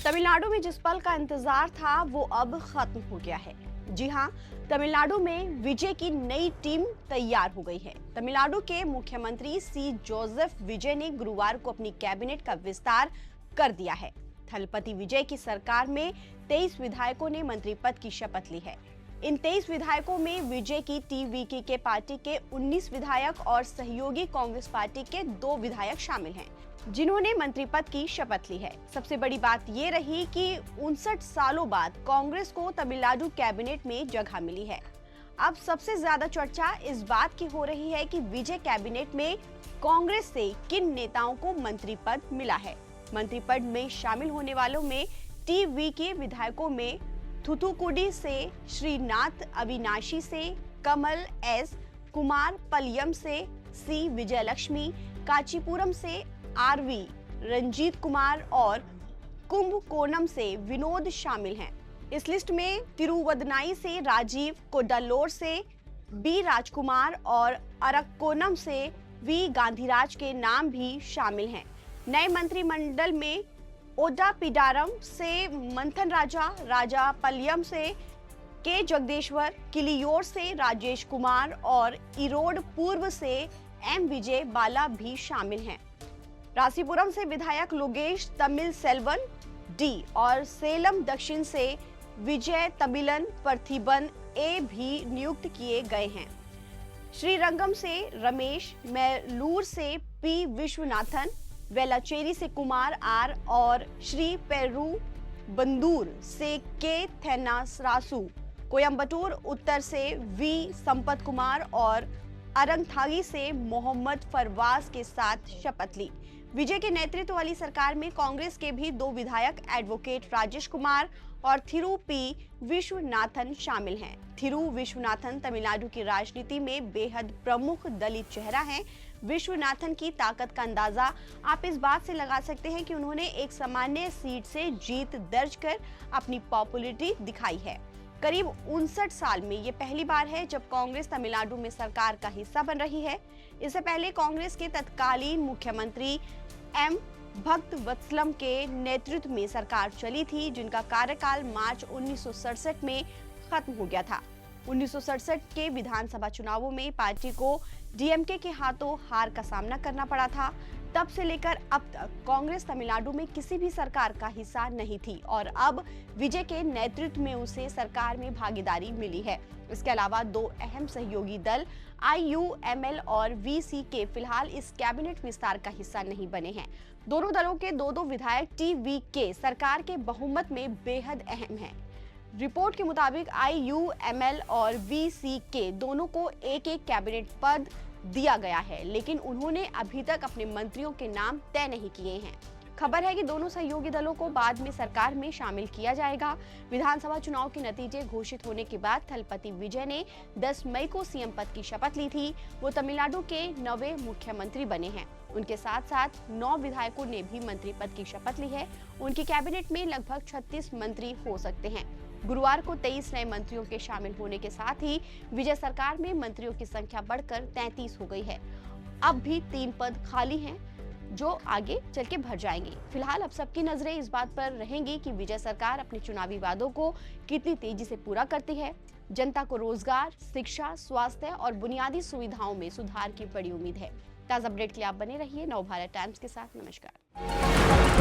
तमिलनाडु में जिस पल का इंतजार था वो अब खत्म हो गया है। जी हाँ, तमिलनाडु में विजय की नई टीम तैयार हो गई है। तमिलनाडु के मुख्यमंत्री सी जोसेफ विजय ने गुरुवार को अपनी कैबिनेट का विस्तार कर दिया है। थलपति विजय की सरकार में 23 विधायकों ने मंत्री पद की शपथ ली है। इन 23 विधायकों में विजय की टीवीके के पार्टी के 19 विधायक और सहयोगी कांग्रेस पार्टी के 2 विधायक शामिल हैं, जिन्होंने मंत्री पद की शपथ ली है। सबसे बड़ी बात ये रही कि 59 सालों बाद कांग्रेस को तमिलनाडु कैबिनेट में जगह मिली है। अब सबसे ज्यादा चर्चा इस बात की हो रही है कि विजय कैबिनेट में कांग्रेस से किन नेताओं को मंत्री पद मिला है। मंत्री पद में शामिल होने वालों में टीवीके विधायकों में थूथुकुडी से श्रीनाथ, अविनाशी से कमल एस, कुमार पलयम से सी विजयलक्ष्मी, कांचीपुरम से आरवी रंजीत कुमार और कुंभकोणम से विनोद शामिल हैं। इस लिस्ट में तिरुवदनाई से राजीव, कोडालोर से बी राजकुमार और अरक्कोनम से वी गांधीराज के नाम भी शामिल हैं। नए मंत्रिमंडल में ओडापीडारम से मंथन राजा, राजा पलयम से के जगदेश्वर, किलियोर से राजेश कुमार और इरोड पूर्व से एम विजय बाला भी शामिल हैं। रासीपुरम से विधायक लोगेश तमिल सेल्वन डी और सेलम दक्षिण से विजय तमिलन पार्थिबन ए भी नियुक्त किए गए हैं। श्रीरंगम से रमेश, मैलूर से पी विश्वनाथन, वेलाचेरी से कुमार आर और श्री पेरू बंदूर से के थेनासरासु, कोयम्बटूर उत्तर से वी संपत कुमार और अरंगथागी से मोहम्मद फरवाज के साथ शपथ ली। विजय के नेतृत्व वाली सरकार में कांग्रेस के भी 2 विधायक एडवोकेट राजेश कुमार और थिरु पी विश्वनाथन शामिल हैं। थिरु विश्वनाथन तमिलनाडु की राजनीति में बेहद प्रमुख दलित चेहरा हैं। विश्वनाथन की ताकत का अंदाजा आप इस बात से लगा सकते हैं कि उन्होंने एक सामान्य सीट से जीत दर्ज कर अपनी पॉपुलैरिटी दिखाई है। करीब 59 साल में ये पहली बार है जब कांग्रेस तमिलनाडु में सरकार का हिस्सा बन रही है। इससे पहले कांग्रेस के तत्कालीन मुख्यमंत्री एम भक्त वत्सलम के नेतृत्व में सरकार चली थी, जिनका कार्यकाल मार्च 1967 में खत्म हो गया था। 1967 के विधानसभा चुनावों में पार्टी को डीएमके के हाथों हार का सामना करना पड़ा था। तब से लेकर अब तक कांग्रेस तमिलनाडु में किसी भी सरकार का हिस्सा नहीं थी और अब विजय के नेतृत्व में उसे सरकार में भागीदारी मिली है। इसके अलावा 2 अहम सहयोगी दल IUML और VCK फिलहाल इस कैबिनेट विस्तार का हिस्सा नहीं बने हैं। दोनों दलों के 2-2 विधायक TVK सरकार के बहुमत में बेहद अहम हैं। रिपोर्ट के मुताबिक IUML और VCK दोनों को एक-एक कैबिनेट पद दिया गया है, लेकिन उन्होंने अभी तक अपने मंत्रियों के नाम तय नहीं किए हैं। खबर है कि दोनों सहयोगी दलों को बाद में सरकार में शामिल किया जाएगा। विधानसभा चुनाव के नतीजे घोषित होने के बाद थलपति विजय ने 10 मई को सीएम पद की शपथ ली थी। वो तमिलनाडु के नवे मुख्यमंत्री बने हैं। उनके साथ साथ 9 विधायकों ने भी मंत्री पद की शपथ ली है। उनकी कैबिनेट में लगभग 36 मंत्री हो सकते हैं। गुरुवार को 23 नए मंत्रियों के शामिल होने के साथ ही विजय सरकार में मंत्रियों की संख्या बढ़कर 33 हो गई है। अब भी 3 पद खाली हैं, जो आगे चल के भर जाएंगे। फिलहाल अब सबकी नजरें इस बात पर रहेंगी कि विजय सरकार अपने चुनावी वादों को कितनी तेजी से पूरा करती है। जनता को रोजगार, शिक्षा, स्वास्थ्य और बुनियादी सुविधाओं में सुधार की बड़ी उम्मीद है। ताज़ा अपडेट के लिए आप बने रहिए नवभारत टाइम्स के साथ। नमस्कार।